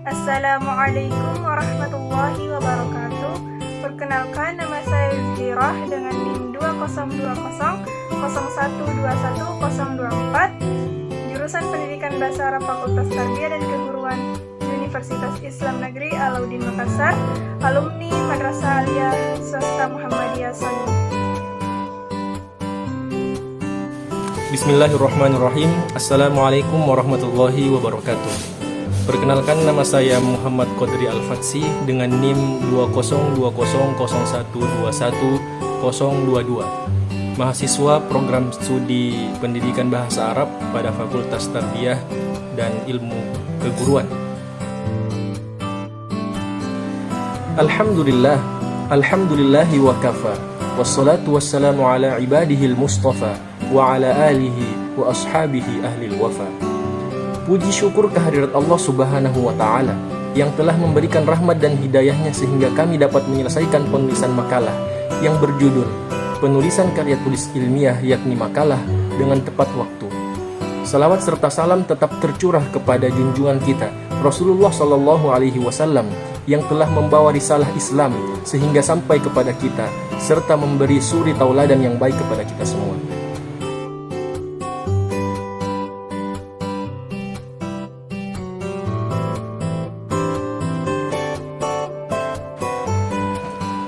Assalamualaikum warahmatullahi wabarakatuh. Perkenalkan, nama saya Zirah dengan NIM 2020012104, jurusan Pendidikan Bahasa Arab Fakultas Tarbiyah dan Keguruan Universitas Islam Negeri Alauddin Makassar, alumni Madrasah Aliyah Swasta Muhammadiyah Sani. Bismillahirrahmanirrahim. Assalamualaikum warahmatullahi wabarakatuh. Perkenalkan, nama saya Muhammad Qadri Al-Fatsi dengan NIM 202001210022, mahasiswa program studi Pendidikan Bahasa Arab pada Fakultas Tarbiyah dan Ilmu Keguruan. Alhamdulillahi wa kafa, wassalatu wassalamu ala ibadihil mustafa wa ala alihi wa ashabihi ahlil wafa. Puji syukur kehadirat Allah Subhanahu wa Ta'ala yang telah memberikan rahmat dan hidayahnya sehingga kami dapat menyelesaikan penulisan makalah yang berjudul Penulisan Karya Tulis Ilmiah, yakni makalah, dengan tepat waktu. Salawat serta salam tetap tercurah kepada junjungan kita Rasulullah Shallallahu Alaihi Wasallam yang telah membawa risalah Islam sehingga sampai kepada kita serta memberi suri tauladan yang baik kepada kita semua.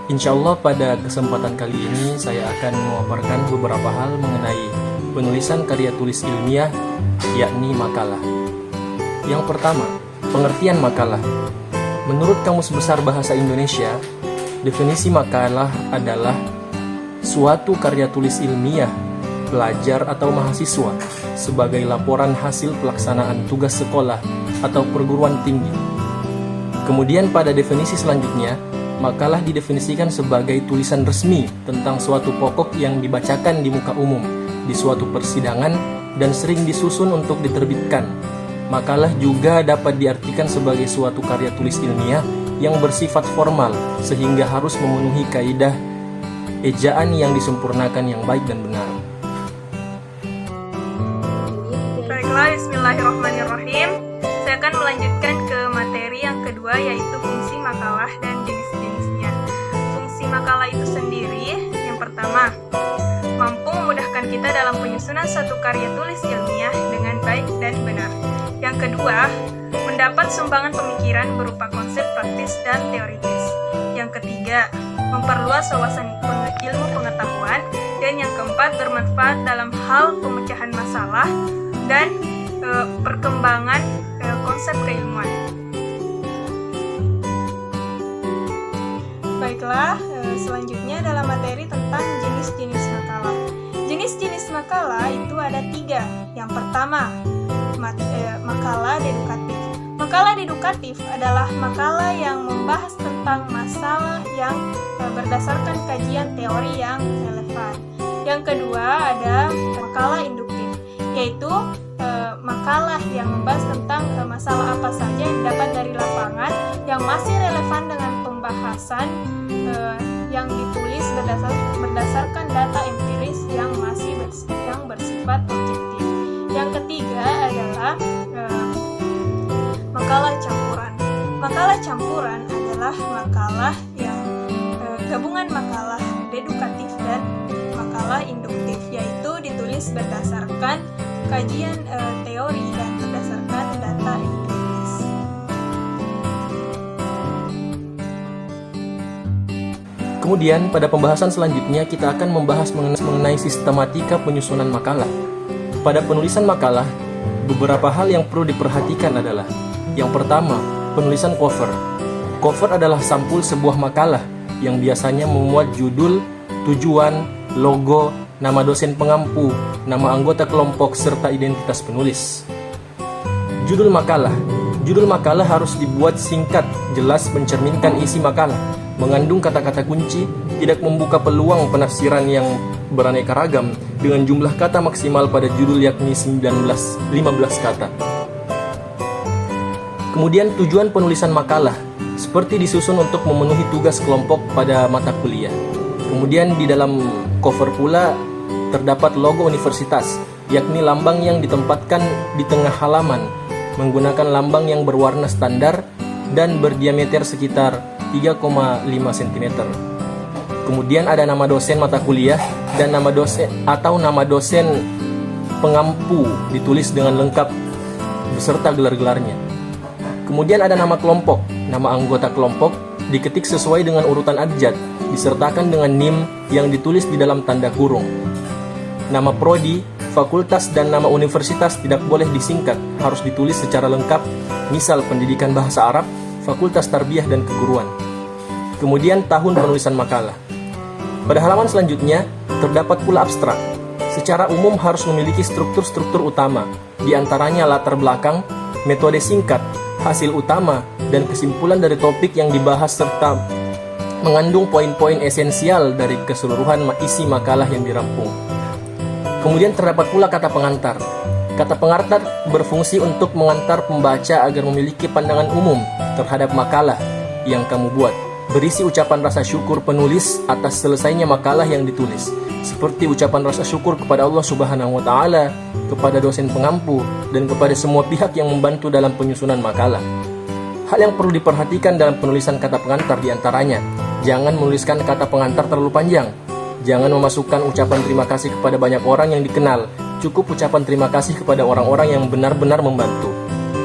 Insyaallah pada kesempatan kali ini saya akan memaparkan beberapa hal mengenai penulisan karya tulis ilmiah, yakni makalah. Yang pertama, pengertian makalah. Menurut Kamus Besar Bahasa Indonesia, definisi makalah adalah suatu karya tulis ilmiah, pelajar atau mahasiswa sebagai laporan hasil pelaksanaan tugas sekolah atau perguruan tinggi. Kemudian pada definisi selanjutnya, makalah didefinisikan sebagai tulisan resmi tentang suatu pokok yang dibacakan di muka umum di suatu persidangan dan sering disusun untuk diterbitkan. Makalah juga dapat diartikan sebagai suatu karya tulis ilmiah yang bersifat formal sehingga harus memenuhi kaidah ejaan yang disempurnakan yang baik dan benar. Baiklah, bismillahirrahmanirrahim. Saya akan melanjutkan ke materi yang kedua, yaitu fungsi makalah dan jenis-jenisnya. Fungsi makalah itu sendiri, yang pertama, mampu memudahkan kita dalam penyusunan suatu karya tulis ilmiah dengan baik dan benar. Yang kedua, mendapat sumbangan pemikiran berupa konsep praktis dan teoritis. Yang ketiga, memperluas wawasan ilmu pengetahuan. Dan yang keempat, bermanfaat dalam hal pemecahan masalah dan perkembangan konsep keilmuan. Baiklah, selanjutnya adalah materi tentang jenis-jenis makalah. Jenis-jenis makalah itu ada 3. Yang pertama, makalah dedukatif. Makalah dedukatif adalah makalah yang membahas tentang masalah yang berdasarkan kajian teori yang relevan. Yang kedua ada makalah induktif, yaitu makalah yang membahas tentang masalah apa saja yang dapat dari lapangan yang masih relevan dengan pembahasan yang ditulis berdasarkan data empiris yang bersifat objektif. Yang ketiga adalah makalah campuran. Makalah campuran adalah makalah yang gabungan makalah dedukatif dan makalah induktif, yaitu ditulis berdasarkan kajian teori dan berdasarkan data empiris. Kemudian pada pembahasan selanjutnya kita akan membahas mengenai sistematika penyusunan makalah. Pada penulisan makalah, beberapa hal yang perlu diperhatikan adalah: yang pertama, penulisan cover. Cover adalah sampul sebuah makalah yang biasanya memuat judul, tujuan, logo, nama dosen pengampu, nama anggota kelompok, serta identitas penulis. Judul makalah. Judul makalah harus dibuat singkat, jelas, mencerminkan isi makalah, mengandung kata-kata kunci, tidak membuka peluang penafsiran yang beraneka ragam, dengan jumlah kata maksimal pada judul yakni 15 kata. Kemudian tujuan penulisan makalah, seperti disusun untuk memenuhi tugas kelompok pada mata kuliah. Kemudian di dalam cover pula terdapat logo universitas, yakni lambang yang ditempatkan di tengah halaman, menggunakan lambang yang berwarna standar dan berdiameter sekitar 3,5 cm. Kemudian ada nama dosen mata kuliah dan nama dosen pengampu ditulis dengan lengkap beserta gelar-gelarnya. Kemudian ada nama kelompok, nama anggota kelompok diketik sesuai dengan urutan abjad, disertakan dengan NIM yang ditulis di dalam tanda kurung. Nama prodi, fakultas, dan nama universitas tidak boleh disingkat, harus ditulis secara lengkap, misal pendidikan bahasa Arab, fakultas tarbiyah dan keguruan. Kemudian tahun penulisan makalah. Pada halaman selanjutnya, terdapat pula abstrak. Secara umum harus memiliki struktur-struktur utama, di antaranya latar belakang, metode singkat, hasil utama, dan kesimpulan dari topik yang dibahas serta mengandung poin-poin esensial dari keseluruhan isi makalah yang dirampung. Kemudian terdapat pula kata pengantar. Kata pengantar berfungsi untuk mengantar pembaca agar memiliki pandangan umum terhadap makalah yang kamu buat. Berisi ucapan rasa syukur penulis atas selesainya makalah yang ditulis, seperti ucapan rasa syukur kepada Allah Subhanahu wa Ta'ala, kepada dosen pengampu, dan kepada semua pihak yang membantu dalam penyusunan makalah. Hal yang perlu diperhatikan dalam penulisan kata pengantar diantaranya, jangan menuliskan kata pengantar terlalu panjang. Jangan memasukkan ucapan terima kasih kepada banyak orang yang dikenal, cukup ucapan terima kasih kepada orang-orang yang benar-benar membantu.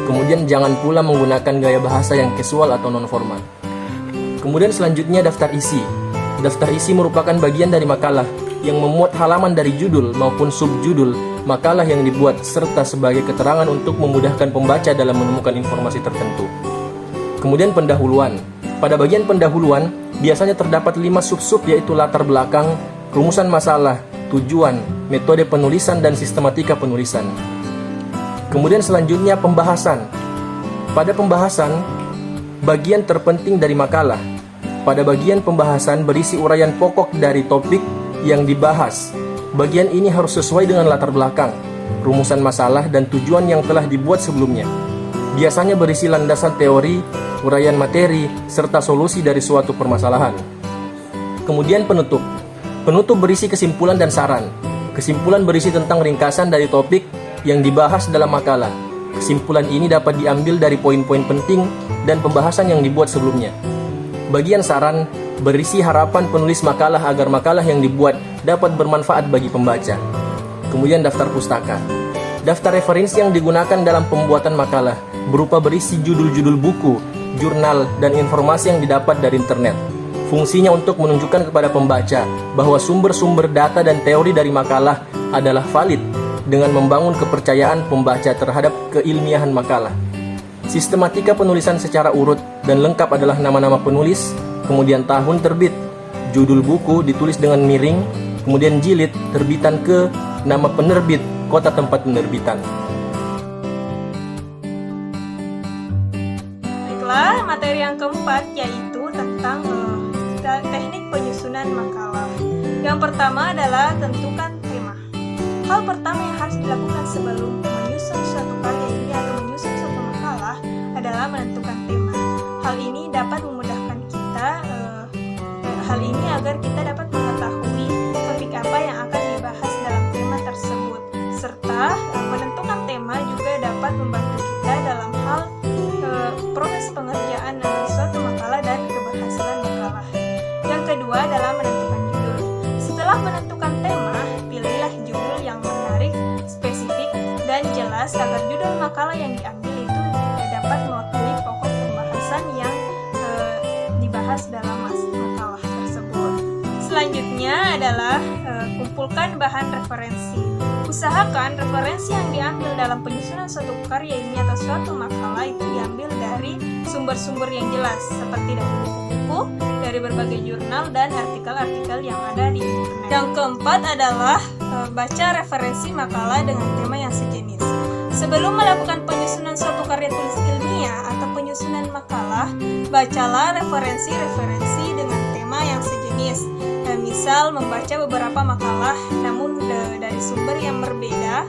Kemudian jangan pula menggunakan gaya bahasa yang casual atau non-formal. Kemudian selanjutnya daftar isi. Daftar isi merupakan bagian dari makalah yang memuat halaman dari judul maupun subjudul makalah yang dibuat serta sebagai keterangan untuk memudahkan pembaca dalam menemukan informasi tertentu. Kemudian pendahuluan. Pada bagian pendahuluan biasanya terdapat 5 sub-sub, yaitu latar belakang, rumusan masalah, tujuan, metode penulisan, dan sistematika penulisan. Kemudian selanjutnya pembahasan. Pada pembahasan, bagian terpenting dari makalah. Pada bagian pembahasan berisi uraian pokok dari topik yang dibahas. Bagian ini harus sesuai dengan latar belakang, rumusan masalah, dan tujuan yang telah dibuat sebelumnya. Biasanya berisi landasan teori, uraian materi, serta solusi dari suatu permasalahan. Kemudian penutup. Penutup berisi kesimpulan dan saran. Kesimpulan berisi tentang ringkasan dari topik yang dibahas dalam makalah. Kesimpulan ini dapat diambil dari poin-poin penting dan pembahasan yang dibuat sebelumnya. Bagian saran berisi harapan penulis makalah agar makalah yang dibuat dapat bermanfaat bagi pembaca. Kemudian daftar pustaka. Daftar referensi yang digunakan dalam pembuatan makalah berupa berisi judul-judul buku, jurnal, dan informasi yang didapat dari internet. Fungsinya untuk menunjukkan kepada pembaca bahwa sumber-sumber data dan teori dari makalah adalah valid dengan membangun kepercayaan pembaca terhadap keilmiahan makalah. Sistematika penulisan secara urut dan lengkap adalah nama-nama penulis, kemudian tahun terbit, judul buku ditulis dengan miring, kemudian jilid, terbitan ke, nama penerbit, kota tempat penerbitan. Baiklah, materi yang keempat yaitu tentang teknik penyusunan makalah. Yang pertama adalah tentukan tema. Hal pertama yang harus dilakukan sebelum menyusun suatu karya ini atau menyusun suatu makalah adalah menentukan tema. Hal ini dapat memudahkan kita agar kita dapat mengetahui topik apa yang akan dibahas dalam tema tersebut, serta menentukan tema juga dapat membantu kita dalam hal proses pengerjaan suatu makalah dan keberhasilan makalah. Yang kedua adalah menentukan judul. Setelah menentukan tema, pilihlah judul yang menarik, spesifik, dan jelas agar judul makalah yang diambil itu dapat mewakili pokok pembahasan yang dibahas dalam makalah tersebut. Selanjutnya adalah kumpulkan bahan referensi. Usahakan referensi yang diambil dalam penyusunan suatu karya ini atau suatu makalah itu diambil dari sumber-sumber yang jelas, seperti dari buku-buku, dari berbagai jurnal, dan artikel-artikel yang ada di internet. Yang keempat adalah baca referensi makalah dengan tema yang sejenis. Sebelum melakukan penyusunan suatu karya tulis ilmiah atau penyusunan makalah, bacalah referensi-referensi dengan tema yang sejenis. Misal membaca beberapa makalah namun dari sumber yang berbeda,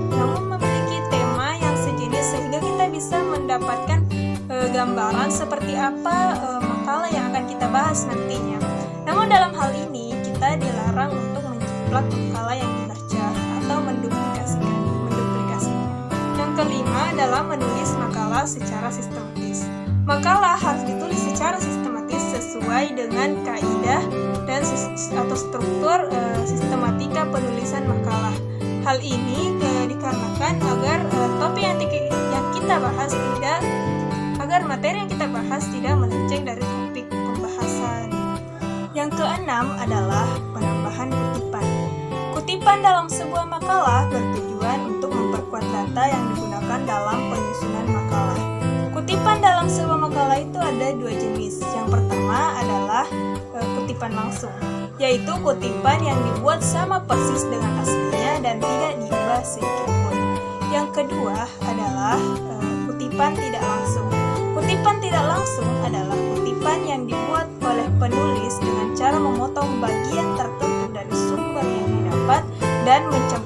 namun memiliki tema yang sejenis, sehingga kita bisa mendapatkan gambaran seperti apa makalah yang akan kita bahas nantinya. Namun dalam hal ini kita dilarang untuk menjiplak makalah yang dibaca atau menduplikasinya. Yang kelima adalah menulis makalah secara sistematis. Makalah harus ditulis secara sistematis sesuai dengan kaidah dan atau struktur sistematika penulisan makalah. Hal ini dikarenakan agar topik yang kita bahas agar materi yang kita bahas tidak melenceng dari topik pembahasan. Yang keenam adalah penambahan kutipan. Kutipan dalam sebuah makalah bertujuan untuk memperkuat data yang digunakan dalam penyusunan makalah. Kutipan dalam sebuah makalah itu ada dua jenis. Yang pertama adalah kutipan langsung, yaitu kutipan yang dibuat sama persis dengan aslinya dan tidak diubah sedikitpun. Yang kedua adalah kutipan tidak langsung. Kutipan tidak langsung adalah kutipan yang dibuat oleh penulis dengan cara memotong bagian tertentu dari sumber yang didapat dan mencampurkan